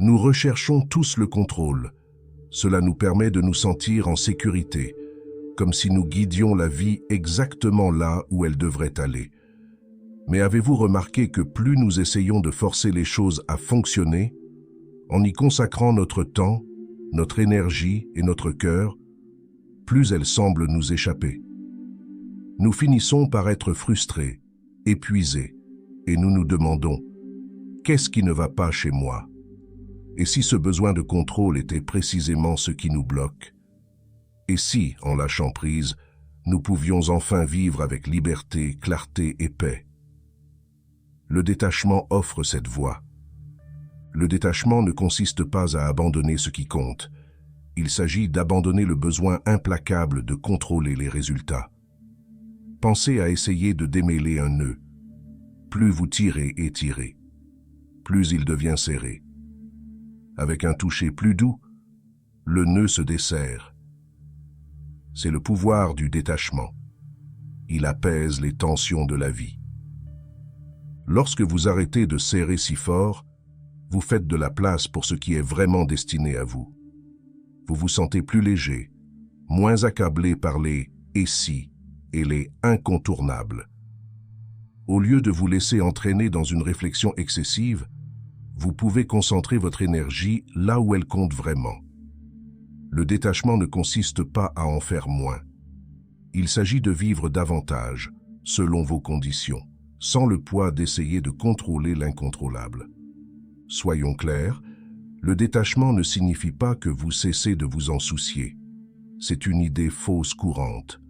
Nous recherchons tous le contrôle. Cela nous permet de nous sentir en sécurité, comme si nous guidions la vie exactement là où elle devrait aller. Mais avez-vous remarqué que plus nous essayons de forcer les choses à fonctionner, en y consacrant notre temps, notre énergie et notre cœur, plus elles semblent nous échapper. Nous finissons par être frustrés, épuisés, et nous nous demandons « Qu'est-ce qui ne va pas chez moi ?» Et si ce besoin de contrôle était précisément ce qui nous bloque? Et si, en lâchant prise, nous pouvions enfin vivre avec liberté, clarté et paix? Le détachement offre cette voie. Le détachement ne consiste pas à abandonner ce qui compte. Il s'agit d'abandonner le besoin implacable de contrôler les résultats. Pensez à essayer de démêler un nœud. Plus vous tirez et tirez, plus il devient serré. Avec un toucher plus doux, le nœud se desserre. C'est le pouvoir du détachement. Il apaise les tensions de la vie. Lorsque vous arrêtez de serrer si fort, vous faites de la place pour ce qui est vraiment destiné à vous. Vous vous sentez plus léger, moins accablé par les « et si » et les « incontournables ». Au lieu de vous laisser entraîner dans une réflexion excessive, vous pouvez concentrer votre énergie là où elle compte vraiment. Le détachement ne consiste pas à en faire moins. Il s'agit de vivre davantage, selon vos conditions, sans le poids d'essayer de contrôler l'incontrôlable. Soyons clairs, le détachement ne signifie pas que vous cessez de vous en soucier. C'est une idée fausse courante.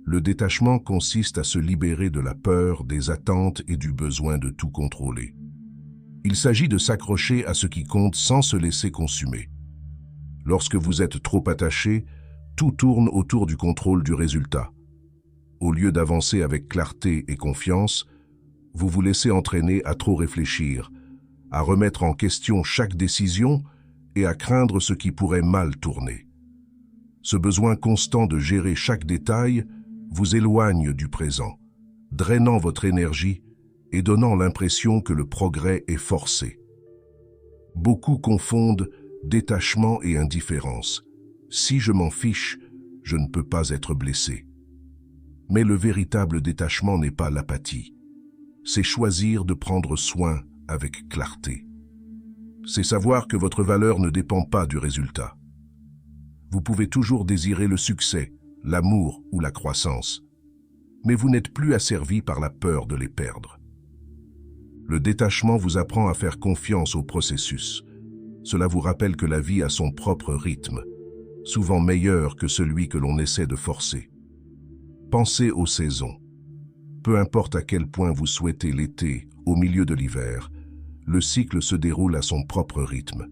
Le détachement consiste à se libérer de la peur, des attentes et du besoin de tout contrôler. Il s'agit de s'accrocher à ce qui compte sans se laisser consumer. Lorsque vous êtes trop attaché, tout tourne autour du contrôle du résultat. Au lieu d'avancer avec clarté et confiance, vous vous laissez entraîner à trop réfléchir, à remettre en question chaque décision et à craindre ce qui pourrait mal tourner. Ce besoin constant de gérer chaque détail vous éloigne du présent, drainant votre énergie et donnant l'impression que le progrès est forcé. Beaucoup confondent détachement et indifférence. Si je m'en fiche, je ne peux pas être blessé. Mais le véritable détachement n'est pas l'apathie. C'est choisir de prendre soin avec clarté. C'est savoir que votre valeur ne dépend pas du résultat. Vous pouvez toujours désirer le succès, l'amour ou la croissance, mais vous n'êtes plus asservi par la peur de les perdre. Le détachement vous apprend à faire confiance au processus. Cela vous rappelle que la vie a son propre rythme, souvent meilleur que celui que l'on essaie de forcer. Pensez aux saisons. Peu importe à quel point vous souhaitez l'été, au milieu de l'hiver, le cycle se déroule à son propre rythme.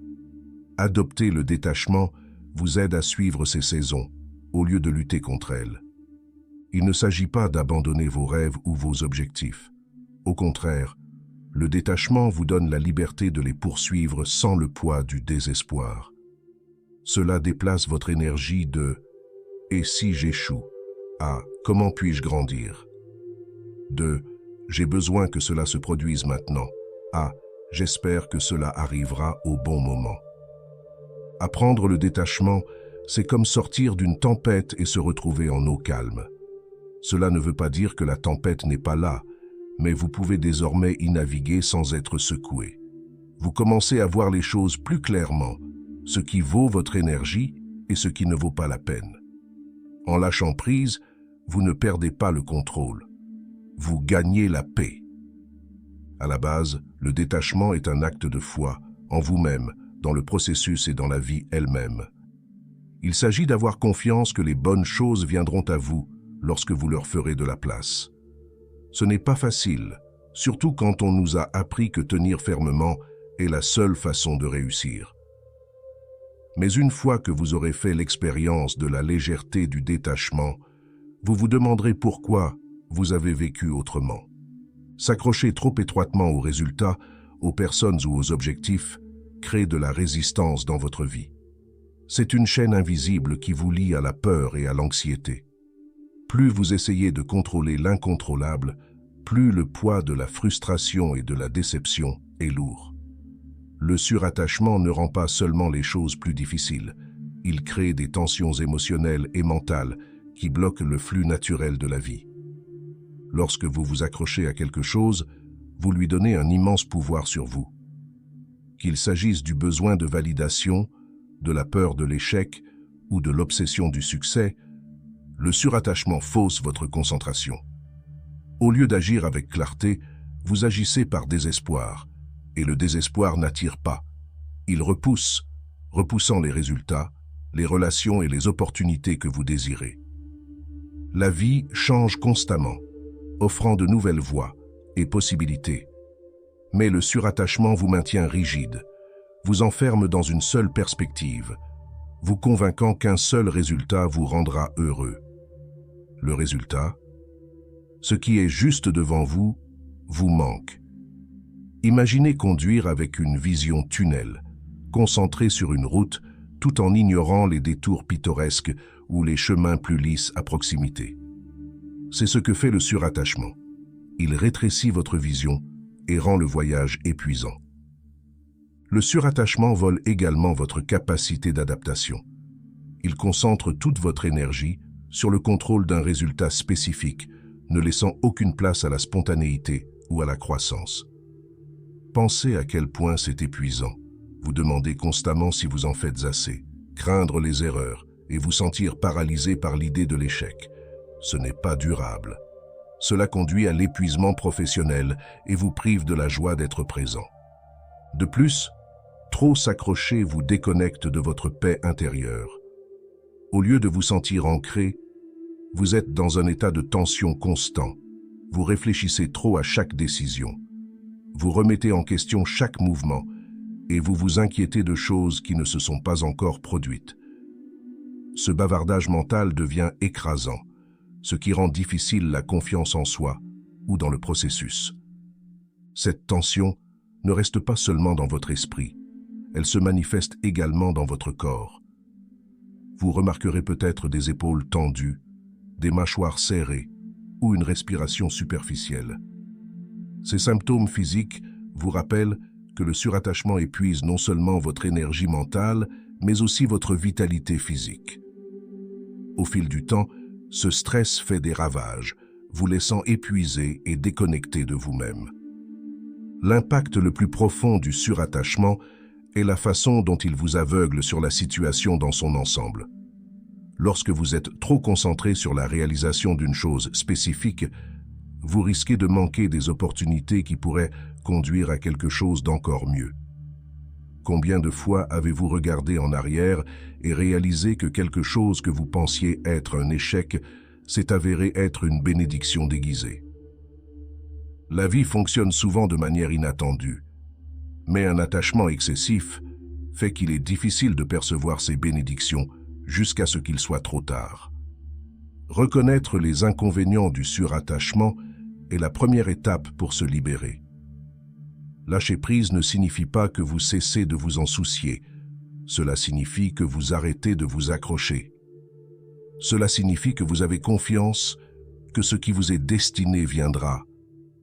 Adopter le détachement vous aide à suivre ces saisons, au lieu de lutter contre elles. Il ne s'agit pas d'abandonner vos rêves ou vos objectifs. Au contraire, le détachement vous donne la liberté de les poursuivre sans le poids du désespoir. Cela déplace votre énergie de « et si j'échoue » à « comment puis-je grandir » de « j'ai besoin que cela se produise maintenant » à « j'espère que cela arrivera au bon moment ». Apprendre le détachement, c'est comme sortir d'une tempête et se retrouver en eau calme. Cela ne veut pas dire que la tempête n'est pas là, mais vous pouvez désormais y naviguer sans être secoué. Vous commencez à voir les choses plus clairement, ce qui vaut votre énergie et ce qui ne vaut pas la peine. En lâchant prise, vous ne perdez pas le contrôle. Vous gagnez la paix. À la base, le détachement est un acte de foi, en vous-même, dans le processus et dans la vie elle-même. Il s'agit d'avoir confiance que les bonnes choses viendront à vous lorsque vous leur ferez de la place. Ce n'est pas facile, surtout quand on nous a appris que tenir fermement est la seule façon de réussir. Mais une fois que vous aurez fait l'expérience de la légèreté du détachement, vous vous demanderez pourquoi vous avez vécu autrement. S'accrocher trop étroitement aux résultats, aux personnes ou aux objectifs crée de la résistance dans votre vie. C'est une chaîne invisible qui vous lie à la peur et à l'anxiété. Plus vous essayez de contrôler l'incontrôlable, plus le poids de la frustration et de la déception est lourd. Le surattachement ne rend pas seulement les choses plus difficiles, il crée des tensions émotionnelles et mentales qui bloquent le flux naturel de la vie. Lorsque vous vous accrochez à quelque chose, vous lui donnez un immense pouvoir sur vous. Qu'il s'agisse du besoin de validation, de la peur de l'échec ou de l'obsession du succès, le surattachement fausse votre concentration. Au lieu d'agir avec clarté, vous agissez par désespoir, et le désespoir n'attire pas. Il repousse, repoussant les résultats, les relations et les opportunités que vous désirez. La vie change constamment, offrant de nouvelles voies et possibilités. Mais le surattachement vous maintient rigide, vous enferme dans une seule perspective, vous convainquant qu'un seul résultat vous rendra heureux. Le résultat, ce qui est juste devant vous, vous manque. Imaginez conduire avec une vision tunnel, concentré sur une route, tout en ignorant les détours pittoresques ou les chemins plus lisses à proximité. C'est ce que fait le surattachement. Il rétrécit votre vision et rend le voyage épuisant. Le surattachement vole également votre capacité d'adaptation. Il concentre toute votre énergie sur le contrôle d'un résultat spécifique, ne laissant aucune place à la spontanéité ou à la croissance. Pensez à quel point c'est épuisant. Vous demandez constamment si vous en faites assez, craindre les erreurs et vous sentir paralysé par l'idée de l'échec. Ce n'est pas durable. Cela conduit à l'épuisement professionnel et vous prive de la joie d'être présent. De plus, trop s'accrocher vous déconnecte de votre paix intérieure. Au lieu de vous sentir ancré, vous êtes dans un état de tension constant. Vous réfléchissez trop à chaque décision. Vous remettez en question chaque mouvement et vous vous inquiétez de choses qui ne se sont pas encore produites. Ce bavardage mental devient écrasant, ce qui rend difficile la confiance en soi ou dans le processus. Cette tension ne reste pas seulement dans votre esprit, elle se manifeste également dans votre corps. Vous remarquerez peut-être des épaules tendues, des mâchoires serrées ou une respiration superficielle. Ces symptômes physiques vous rappellent que le surattachement épuise non seulement votre énergie mentale, mais aussi votre vitalité physique. Au fil du temps, ce stress fait des ravages, vous laissant épuisé et déconnecté de vous-même. L'impact le plus profond du surattachement est la façon dont il vous aveugle sur la situation dans son ensemble. Lorsque vous êtes trop concentré sur la réalisation d'une chose spécifique, vous risquez de manquer des opportunités qui pourraient conduire à quelque chose d'encore mieux. Combien de fois avez-vous regardé en arrière et réalisé que quelque chose que vous pensiez être un échec s'est avéré être une bénédiction déguisée? La vie fonctionne souvent de manière inattendue, mais un attachement excessif fait qu'il est difficile de percevoir ces bénédictions jusqu'à ce qu'il soit trop tard. Reconnaître les inconvénients du surattachement est la première étape pour se libérer. Lâcher prise ne signifie pas que vous cessez de vous en soucier. Cela signifie que vous arrêtez de vous accrocher. Cela signifie que vous avez confiance que ce qui vous est destiné viendra,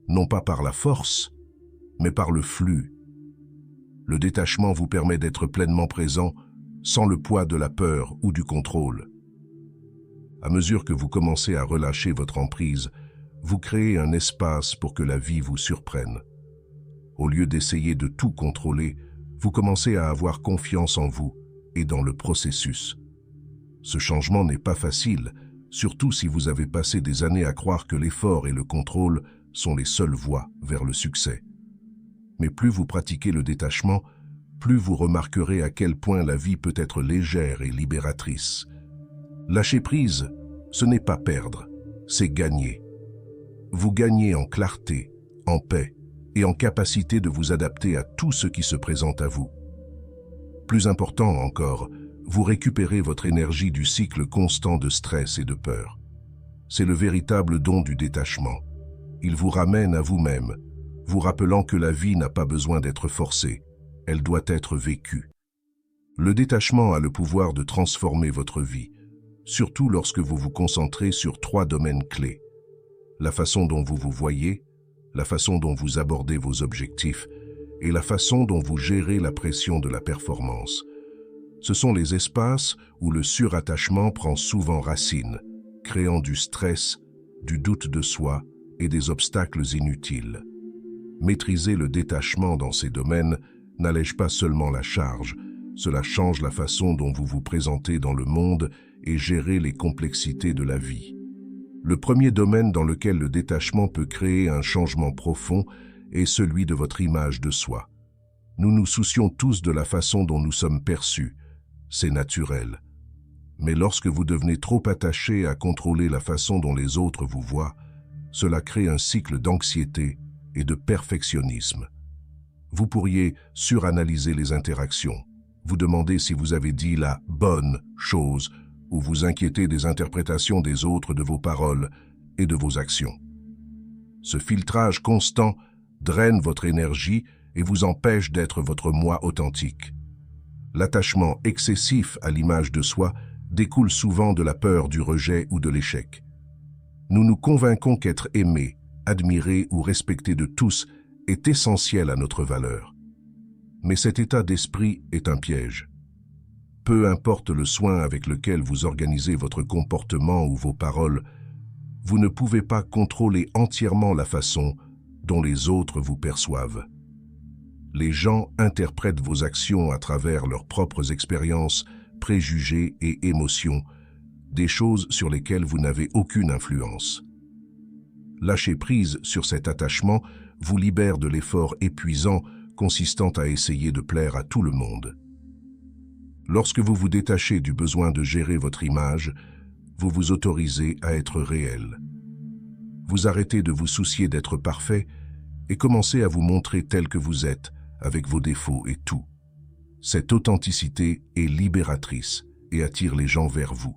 non pas par la force, mais par le flux. Le détachement vous permet d'être pleinement présent sans le poids de la peur ou du contrôle. À mesure que vous commencez à relâcher votre emprise, vous créez un espace pour que la vie vous surprenne. Au lieu d'essayer de tout contrôler, vous commencez à avoir confiance en vous et dans le processus. Ce changement n'est pas facile, surtout si vous avez passé des années à croire que l'effort et le contrôle sont les seules voies vers le succès. Mais plus vous pratiquez le détachement, plus vous remarquerez à quel point la vie peut être légère et libératrice. Lâcher prise, ce n'est pas perdre, c'est gagner. Vous gagnez en clarté, en paix et en capacité de vous adapter à tout ce qui se présente à vous. Plus important encore, vous récupérez votre énergie du cycle constant de stress et de peur. C'est le véritable don du détachement. Il vous ramène à vous-même, vous rappelant que la vie n'a pas besoin d'être forcée, elle doit être vécue. Le détachement a le pouvoir de transformer votre vie, surtout lorsque vous vous concentrez sur 3 domaines clés. La façon dont vous vous voyez, la façon dont vous abordez vos objectifs et la façon dont vous gérez la pression de la performance. Ce sont les espaces où le surattachement prend souvent racine, créant du stress, du doute de soi et des obstacles inutiles. Maîtriser le détachement dans ces domaines n'allège pas seulement la charge, cela change la façon dont vous vous présentez dans le monde et gérez les complexités de la vie. Le premier domaine dans lequel le détachement peut créer un changement profond est celui de votre image de soi. Nous nous soucions tous de la façon dont nous sommes perçus, c'est naturel. Mais lorsque vous devenez trop attaché à contrôler la façon dont les autres vous voient, cela crée un cycle d'anxiété et de perfectionnisme. Vous pourriez suranalyser les interactions, vous demander si vous avez dit la bonne chose ou vous inquiéter des interprétations des autres de vos paroles et de vos actions. Ce filtrage constant draine votre énergie et vous empêche d'être votre moi authentique. L'attachement excessif à l'image de soi découle souvent de la peur du rejet ou de l'échec. Nous nous convainquons qu'être aimé, admiré ou respecté de tous est essentiel à notre valeur. Mais cet état d'esprit est un piège. Peu importe le soin avec lequel vous organisez votre comportement ou vos paroles, vous ne pouvez pas contrôler entièrement la façon dont les autres vous perçoivent. Les gens interprètent vos actions à travers leurs propres expériences, préjugés et émotions, des choses sur lesquelles vous n'avez aucune influence. Lâcher prise sur cet attachement vous libère de l'effort épuisant consistant à essayer de plaire à tout le monde. Lorsque vous vous détachez du besoin de gérer votre image, vous vous autorisez à être réel. Vous arrêtez de vous soucier d'être parfait et commencez à vous montrer tel que vous êtes, avec vos défauts et tout. Cette authenticité est libératrice et attire les gens vers vous.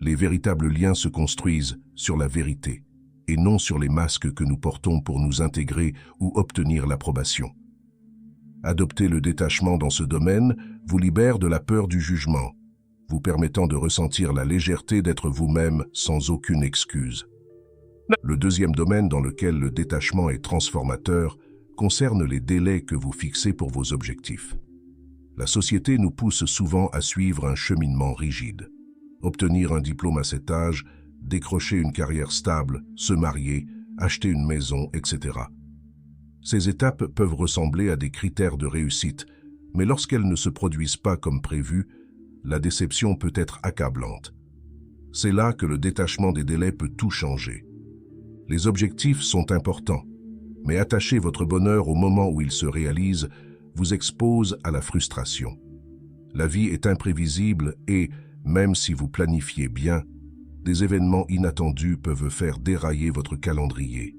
Les véritables liens se construisent sur la vérité et non sur les masques que nous portons pour nous intégrer ou obtenir l'approbation. Adopter le détachement dans ce domaine vous libère de la peur du jugement, vous permettant de ressentir la légèreté d'être vous-même sans aucune excuse. Le deuxième domaine dans lequel le détachement est transformateur concerne les délais que vous fixez pour vos objectifs. La société nous pousse souvent à suivre un cheminement rigide. Obtenir un diplôme à cet âge, décrocher une carrière stable, se marier, acheter une maison, etc. Ces étapes peuvent ressembler à des critères de réussite, mais lorsqu'elles ne se produisent pas comme prévu, la déception peut être accablante. C'est là que le détachement des délais peut tout changer. Les objectifs sont importants, mais attacher votre bonheur au moment où il se réalise vous expose à la frustration. La vie est imprévisible et, même si vous planifiez bien, des événements inattendus peuvent faire dérailler votre calendrier.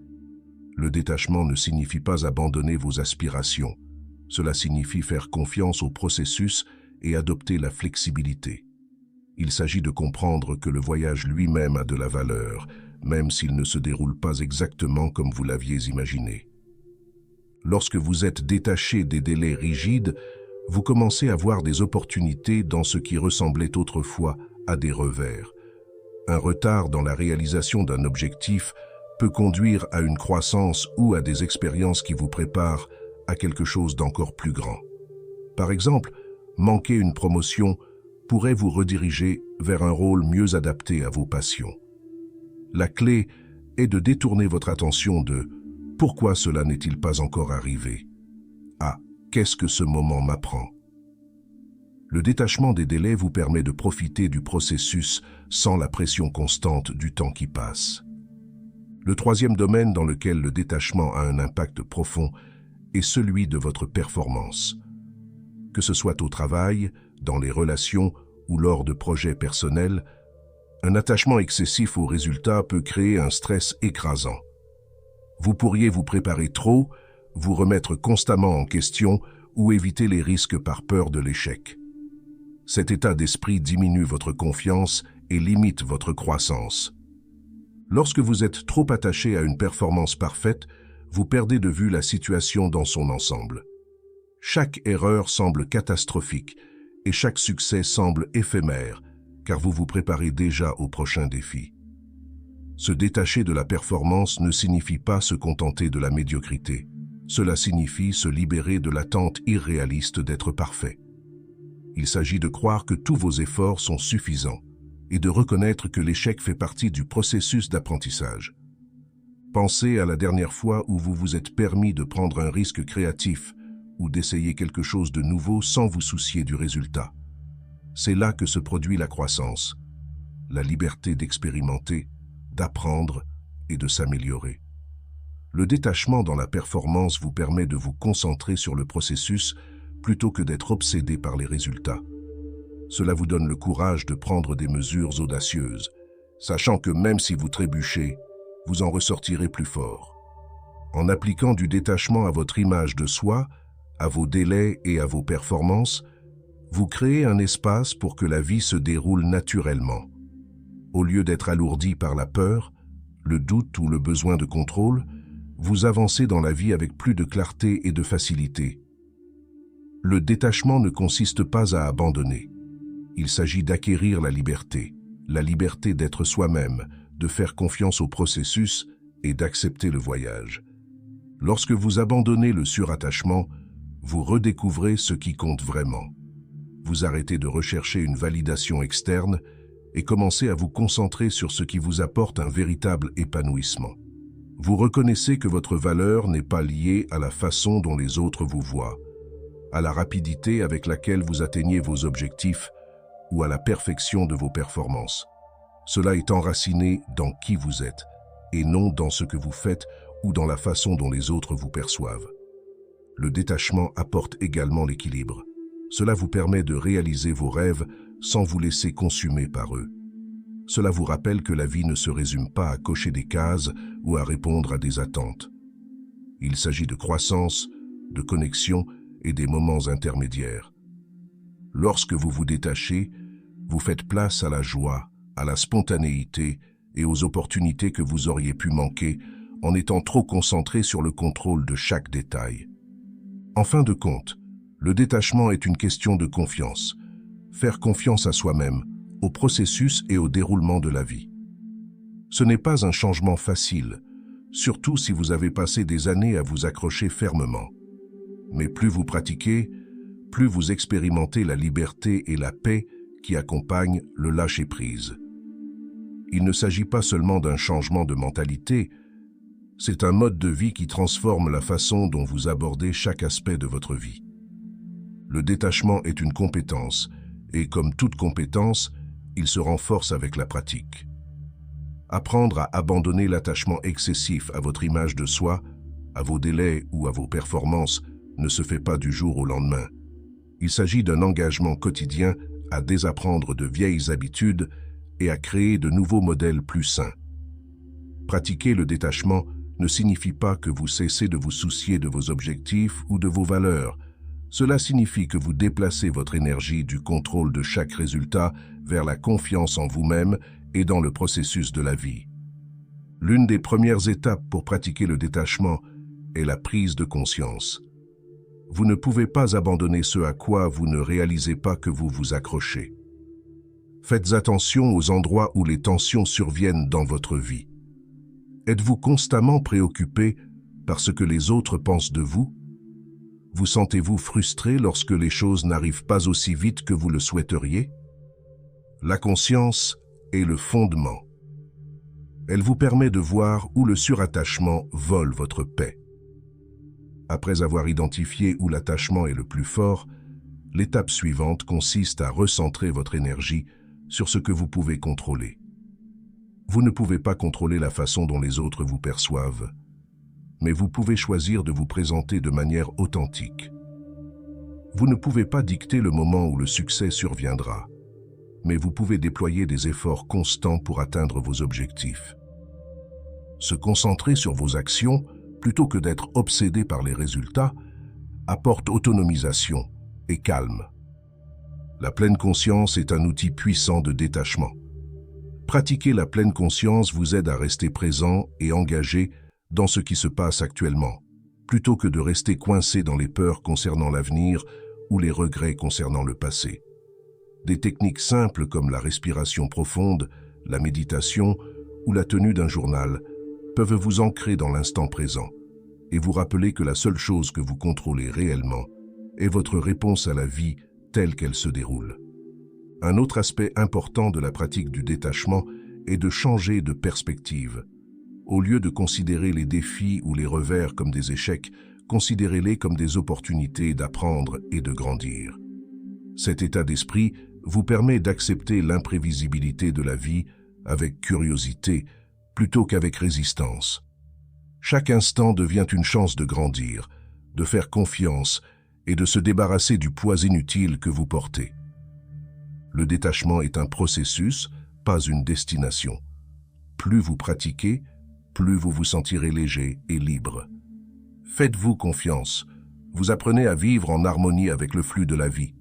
Le détachement ne signifie pas abandonner vos aspirations. Cela signifie faire confiance au processus et adopter la flexibilité. Il s'agit de comprendre que le voyage lui-même a de la valeur, même s'il ne se déroule pas exactement comme vous l'aviez imaginé. Lorsque vous êtes détaché des délais rigides, vous commencez à voir des opportunités dans ce qui ressemblait autrefois à des revers. Un retard dans la réalisation d'un objectif peut conduire à une croissance ou à des expériences qui vous préparent à quelque chose d'encore plus grand. Par exemple, manquer une promotion pourrait vous rediriger vers un rôle mieux adapté à vos passions. La clé est de détourner votre attention de « Pourquoi cela n'est-il pas encore arrivé ?» à « Qu'est-ce que ce moment m'apprend ?» Le détachement des délais vous permet de profiter du processus sans la pression constante du temps qui passe. Le troisième domaine dans lequel le détachement a un impact profond est celui de votre performance. Que ce soit au travail, dans les relations ou lors de projets personnels, un attachement excessif aux résultats peut créer un stress écrasant. Vous pourriez vous préparer trop, vous remettre constamment en question ou éviter les risques par peur de l'échec. Cet état d'esprit diminue votre confiance et limite votre croissance. Lorsque vous êtes trop attaché à une performance parfaite, vous perdez de vue la situation dans son ensemble. Chaque erreur semble catastrophique et chaque succès semble éphémère, car vous vous préparez déjà au prochain défi. Se détacher de la performance ne signifie pas se contenter de la médiocrité. Cela signifie se libérer de l'attente irréaliste d'être parfait. Il s'agit de croire que tous vos efforts sont suffisants et de reconnaître que l'échec fait partie du processus d'apprentissage. Pensez à la dernière fois où vous vous êtes permis de prendre un risque créatif ou d'essayer quelque chose de nouveau sans vous soucier du résultat. C'est là que se produit la croissance, la liberté d'expérimenter, d'apprendre et de s'améliorer. Le détachement dans la performance vous permet de vous concentrer sur le processus plutôt que d'être obsédé par les résultats. Cela vous donne le courage de prendre des mesures audacieuses, sachant que même si vous trébuchez, vous en ressortirez plus fort. En appliquant du détachement à votre image de soi, à vos délais et à vos performances, vous créez un espace pour que la vie se déroule naturellement. Au lieu d'être alourdi par la peur, le doute ou le besoin de contrôle, vous avancez dans la vie avec plus de clarté et de facilité. Le détachement ne consiste pas à abandonner. Il s'agit d'acquérir la liberté d'être soi-même, de faire confiance au processus et d'accepter le voyage. Lorsque vous abandonnez le surattachement, vous redécouvrez ce qui compte vraiment. Vous arrêtez de rechercher une validation externe et commencez à vous concentrer sur ce qui vous apporte un véritable épanouissement. Vous reconnaissez que votre valeur n'est pas liée à la façon dont les autres vous voient, à la rapidité avec laquelle vous atteignez vos objectifs ou à la perfection de vos performances. Cela est enraciné dans qui vous êtes et non dans ce que vous faites ou dans la façon dont les autres vous perçoivent. Le détachement apporte également l'équilibre. Cela vous permet de réaliser vos rêves sans vous laisser consumer par eux. Cela vous rappelle que la vie ne se résume pas à cocher des cases ou à répondre à des attentes. Il s'agit de croissance, de connexion et des moments intermédiaires. Lorsque vous vous détachez, vous faites place à la joie, à la spontanéité et aux opportunités que vous auriez pu manquer en étant trop concentré sur le contrôle de chaque détail. En fin de compte, le détachement est une question de confiance. Faire confiance à soi-même, au processus et au déroulement de la vie. Ce n'est pas un changement facile, surtout si vous avez passé des années à vous accrocher fermement. Mais plus vous pratiquez, plus vous expérimentez la liberté et la paix qui accompagnent le lâcher-prise. Il ne s'agit pas seulement d'un changement de mentalité, c'est un mode de vie qui transforme la façon dont vous abordez chaque aspect de votre vie. Le détachement est une compétence, et comme toute compétence, il se renforce avec la pratique. Apprendre à abandonner l'attachement excessif à votre image de soi, à vos délais ou à vos performances ne se fait pas du jour au lendemain. Il s'agit d'un engagement quotidien à désapprendre de vieilles habitudes et à créer de nouveaux modèles plus sains. Pratiquer le détachement ne signifie pas que vous cessez de vous soucier de vos objectifs ou de vos valeurs. Cela signifie que vous déplacez votre énergie du contrôle de chaque résultat vers la confiance en vous-même et dans le processus de la vie. L'une des premières étapes pour pratiquer le détachement est la prise de conscience. Vous ne pouvez pas abandonner ce à quoi vous ne réalisez pas que vous vous accrochez. Faites attention aux endroits où les tensions surviennent dans votre vie. Êtes-vous constamment préoccupé par ce que les autres pensent de vous? Vous sentez-vous frustré lorsque les choses n'arrivent pas aussi vite que vous le souhaiteriez? La conscience est le fondement. Elle vous permet de voir où le surattachement vole votre paix. Après avoir identifié où l'attachement est le plus fort, l'étape suivante consiste à recentrer votre énergie sur ce que vous pouvez contrôler. Vous ne pouvez pas contrôler la façon dont les autres vous perçoivent, mais vous pouvez choisir de vous présenter de manière authentique. Vous ne pouvez pas dicter le moment où le succès surviendra, mais vous pouvez déployer des efforts constants pour atteindre vos objectifs. Se concentrer sur vos actions, plutôt que d'être obsédé par les résultats, apporte autonomisation et calme. La pleine conscience est un outil puissant de détachement. Pratiquer la pleine conscience vous aide à rester présent et engagé dans ce qui se passe actuellement, plutôt que de rester coincé dans les peurs concernant l'avenir ou les regrets concernant le passé. Des techniques simples comme la respiration profonde, la méditation ou la tenue d'un journal peuvent vous ancrer dans l'instant présent et vous rappelez que la seule chose que vous contrôlez réellement est votre réponse à la vie telle qu'elle se déroule. Un autre aspect important de la pratique du détachement est de changer de perspective. Au lieu de considérer les défis ou les revers comme des échecs, considérez-les comme des opportunités d'apprendre et de grandir. Cet état d'esprit vous permet d'accepter l'imprévisibilité de la vie avec curiosité plutôt qu'avec résistance. Chaque instant devient une chance de grandir, de faire confiance et de se débarrasser du poids inutile que vous portez. Le détachement est un processus, pas une destination. Plus vous pratiquez, plus vous vous sentirez léger et libre. Faites-vous confiance. Vous apprenez à vivre en harmonie avec le flux de la vie.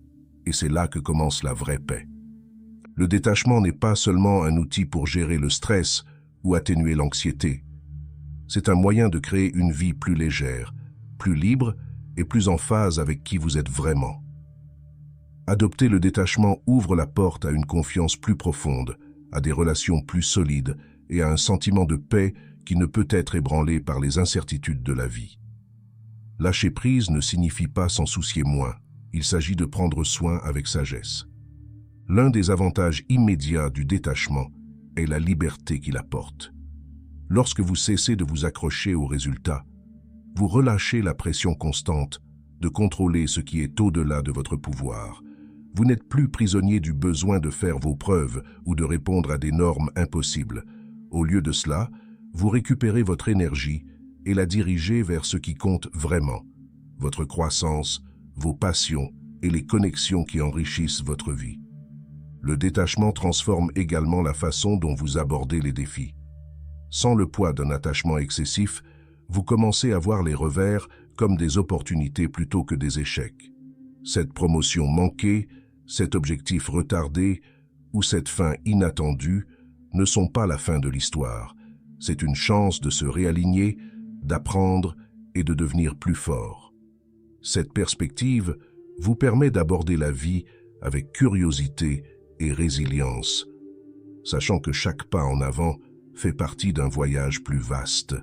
Et c'est là que commence la vraie paix. Le détachement n'est pas seulement un outil pour gérer le stress ou atténuer l'anxiété. C'est un moyen de créer une vie plus légère, plus libre et plus en phase avec qui vous êtes vraiment. Adopter le détachement ouvre la porte à une confiance plus profonde, à des relations plus solides et à un sentiment de paix qui ne peut être ébranlé par les incertitudes de la vie. Lâcher prise ne signifie pas s'en soucier moins, il s'agit de prendre soin avec sagesse. L'un des avantages immédiats du détachement est la liberté qu'il apporte. Lorsque vous cessez de vous accrocher aux résultats, vous relâchez la pression constante de contrôler ce qui est au-delà de votre pouvoir. Vous n'êtes plus prisonnier du besoin de faire vos preuves ou de répondre à des normes impossibles. Au lieu de cela, vous récupérez votre énergie et la dirigez vers ce qui compte vraiment, votre croissance, vos passions et les connexions qui enrichissent votre vie. Le détachement transforme également la façon dont vous abordez les défis. Sans le poids d'un attachement excessif, vous commencez à voir les revers comme des opportunités plutôt que des échecs. Cette promotion manquée, cet objectif retardé ou cette fin inattendue ne sont pas la fin de l'histoire. C'est une chance de se réaligner, d'apprendre et de devenir plus fort. Cette perspective vous permet d'aborder la vie avec curiosité et résilience, sachant que chaque pas en avant fait partie d'un voyage plus vaste.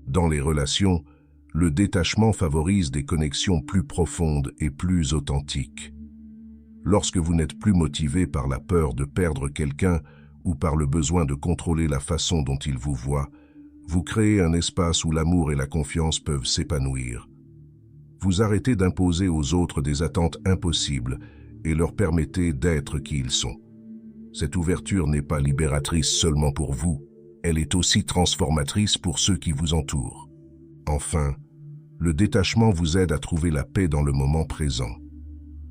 Dans les relations, le détachement favorise des connexions plus profondes et plus authentiques. Lorsque vous n'êtes plus motivé par la peur de perdre quelqu'un ou par le besoin de contrôler la façon dont il vous voit, vous créez un espace où l'amour et la confiance peuvent s'épanouir. Vous arrêtez d'imposer aux autres des attentes impossibles et leur permettez d'être qui ils sont. Cette ouverture n'est pas libératrice seulement pour vous, elle est aussi transformatrice pour ceux qui vous entourent. Enfin, le détachement vous aide à trouver la paix dans le moment présent.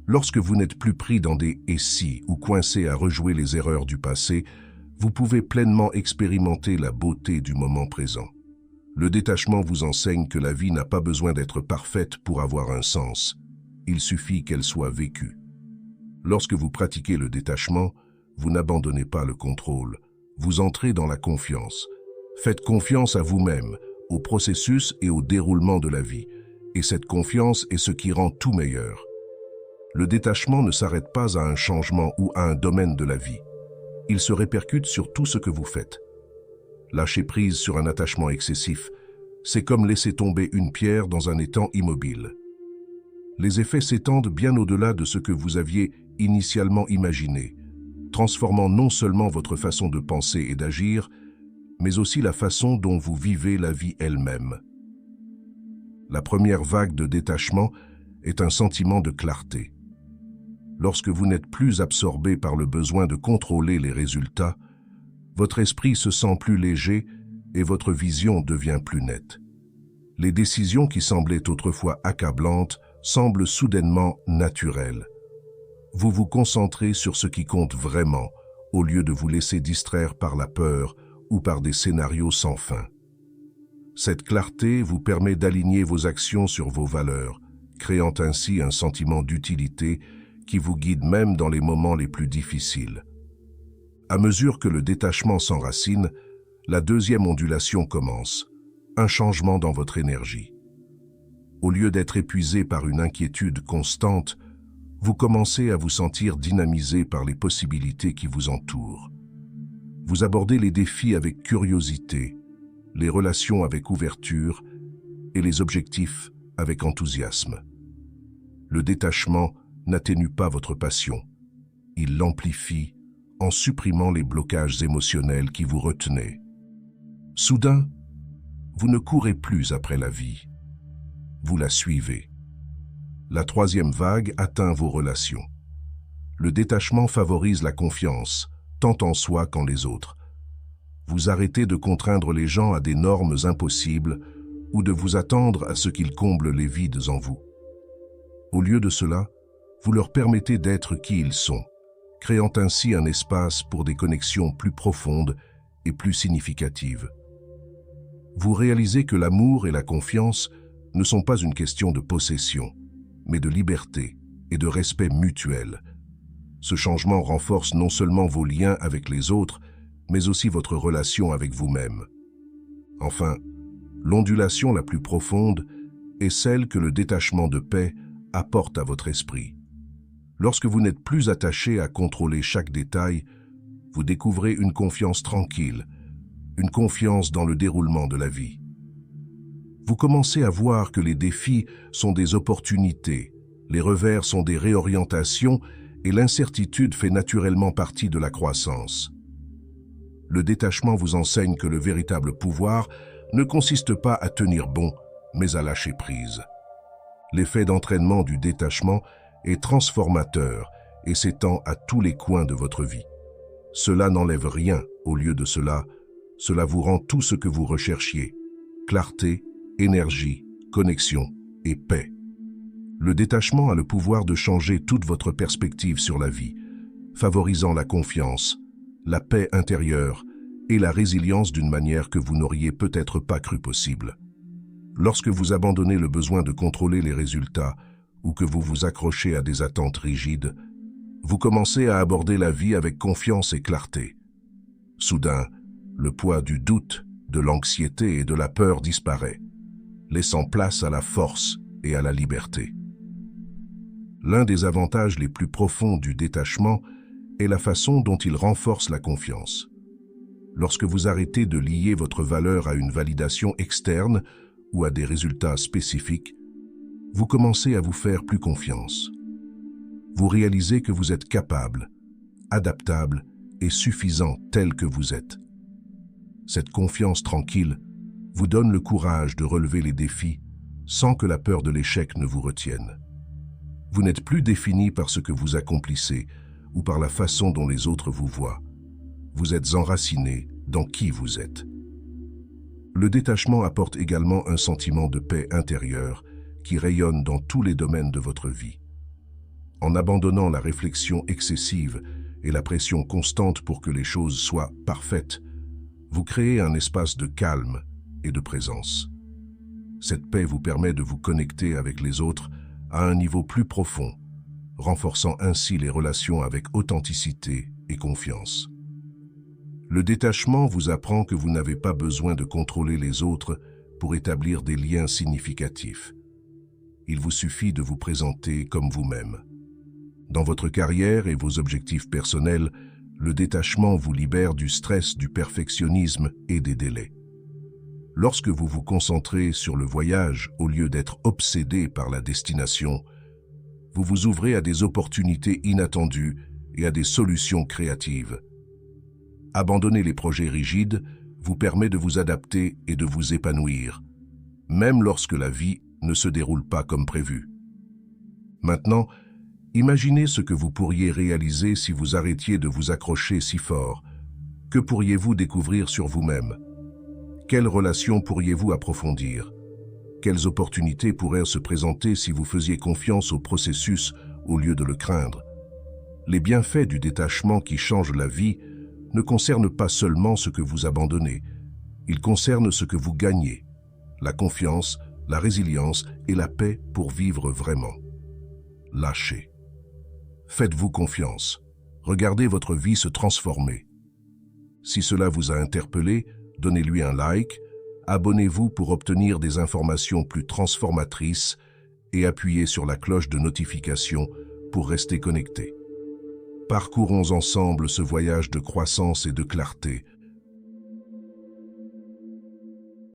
Lorsque vous n'êtes plus pris dans des « et si » ou coincé à rejouer les erreurs du passé, vous pouvez pleinement expérimenter la beauté du moment présent. Le détachement vous enseigne que la vie n'a pas besoin d'être parfaite pour avoir un sens. Il suffit qu'elle soit vécue. Lorsque vous pratiquez le détachement, vous n'abandonnez pas le contrôle. Vous entrez dans la confiance. Faites confiance à vous-même, au processus et au déroulement de la vie. Et cette confiance est ce qui rend tout meilleur. Le détachement ne s'arrête pas à un changement ou à un domaine de la vie. Il se répercute sur tout ce que vous faites. Lâcher prise sur un attachement excessif, c'est comme laisser tomber une pierre dans un étang immobile. Les effets s'étendent bien au-delà de ce que vous aviez initialement imaginé, transformant non seulement votre façon de penser et d'agir, mais aussi la façon dont vous vivez la vie elle-même. La première vague de détachement est un sentiment de clarté. Lorsque vous n'êtes plus absorbé par le besoin de contrôler les résultats, votre esprit se sent plus léger et votre vision devient plus nette. Les décisions qui semblaient autrefois accablantes semblent soudainement naturelles. Vous vous concentrez sur ce qui compte vraiment, au lieu de vous laisser distraire par la peur ou par des scénarios sans fin. Cette clarté vous permet d'aligner vos actions sur vos valeurs, créant ainsi un sentiment d'utilité qui vous guide même dans les moments les plus difficiles. À mesure que le détachement s'enracine, la deuxième ondulation commence, un changement dans votre énergie. Au lieu d'être épuisé par une inquiétude constante, vous commencez à vous sentir dynamisé par les possibilités qui vous entourent. Vous abordez les défis avec curiosité, les relations avec ouverture et les objectifs avec enthousiasme. Le détachement n'atténue pas votre passion, il l'amplifie en supprimant les blocages émotionnels qui vous retenaient. Soudain, vous ne courez plus après la vie, vous la suivez. La troisième vague atteint vos relations. Le détachement favorise la confiance, tant en soi qu'en les autres. Vous arrêtez de contraindre les gens à des normes impossibles ou de vous attendre à ce qu'ils comblent les vides en vous. Au lieu de cela, vous leur permettez d'être qui ils sont, créant ainsi un espace pour des connexions plus profondes et plus significatives. Vous réalisez que l'amour et la confiance ne sont pas une question de possession, mais de liberté et de respect mutuel. Ce changement renforce non seulement vos liens avec les autres, mais aussi votre relation avec vous-même. Enfin, l'ondulation la plus profonde est celle que le détachement de paix apporte à votre esprit. Lorsque vous n'êtes plus attaché à contrôler chaque détail, vous découvrez une confiance tranquille, une confiance dans le déroulement de la vie. Vous commencez à voir que les défis sont des opportunités, les revers sont des réorientations et l'incertitude fait naturellement partie de la croissance. Le détachement vous enseigne que le véritable pouvoir ne consiste pas à tenir bon, mais à lâcher prise. L'effet d'entraînement du détachement est transformateur et s'étend à tous les coins de votre vie. Cela n'enlève rien, au lieu de cela vous rend tout ce que vous recherchiez: clarté, énergie, connexion et paix. Le détachement a le pouvoir de changer toute votre perspective sur la vie, favorisant la confiance, la paix intérieure et la résilience d'une manière que vous n'auriez peut-être pas cru possible. Lorsque vous abandonnez le besoin de contrôler les résultats ou que vous vous accrochez à des attentes rigides, vous commencez à aborder la vie avec confiance et clarté. Soudain, le poids du doute, de l'anxiété et de la peur disparaît, laissant place à la force et à la liberté. L'un des avantages les plus profonds du détachement est la façon dont il renforce la confiance. Lorsque vous arrêtez de lier votre valeur à une validation externe ou à des résultats spécifiques, vous commencez à vous faire plus confiance. Vous réalisez que vous êtes capable, adaptable et suffisant tel que vous êtes. Cette confiance tranquille vous donne le courage de relever les défis sans que la peur de l'échec ne vous retienne. Vous n'êtes plus défini par ce que vous accomplissez ou par la façon dont les autres vous voient. Vous êtes enraciné dans qui vous êtes. Le détachement apporte également un sentiment de paix intérieure qui rayonne dans tous les domaines de votre vie. En abandonnant la réflexion excessive et la pression constante pour que les choses soient parfaites, vous créez un espace de calme et de présence. Cette paix vous permet de vous connecter avec les autres à un niveau plus profond, renforçant ainsi les relations avec authenticité et confiance. Le détachement vous apprend que vous n'avez pas besoin de contrôler les autres pour établir des liens significatifs. Il vous suffit de vous présenter comme vous-même. Dans votre carrière et vos objectifs personnels, le détachement vous libère du stress, du perfectionnisme et des délais. Lorsque vous vous concentrez sur le voyage au lieu d'être obsédé par la destination, vous vous ouvrez à des opportunités inattendues et à des solutions créatives. Abandonner les projets rigides vous permet de vous adapter et de vous épanouir, même lorsque la vie ne se déroule pas comme prévu. Maintenant, imaginez ce que vous pourriez réaliser si vous arrêtiez de vous accrocher si fort. Que pourriez-vous découvrir sur vous-même? Quelles relations pourriez-vous approfondir? Quelles opportunités pourraient se présenter si vous faisiez confiance au processus au lieu de le craindre? Les bienfaits du détachement qui changent la vie ne concernent pas seulement ce que vous abandonnez, ils concernent ce que vous gagnez, la confiance, la résilience et la paix pour vivre vraiment. Lâchez. Faites-vous confiance. Regardez votre vie se transformer. Si cela vous a interpellé, donnez-lui un like, abonnez-vous pour obtenir des informations plus transformatrices et appuyez sur la cloche de notification pour rester connecté. Parcourons ensemble ce voyage de croissance et de clarté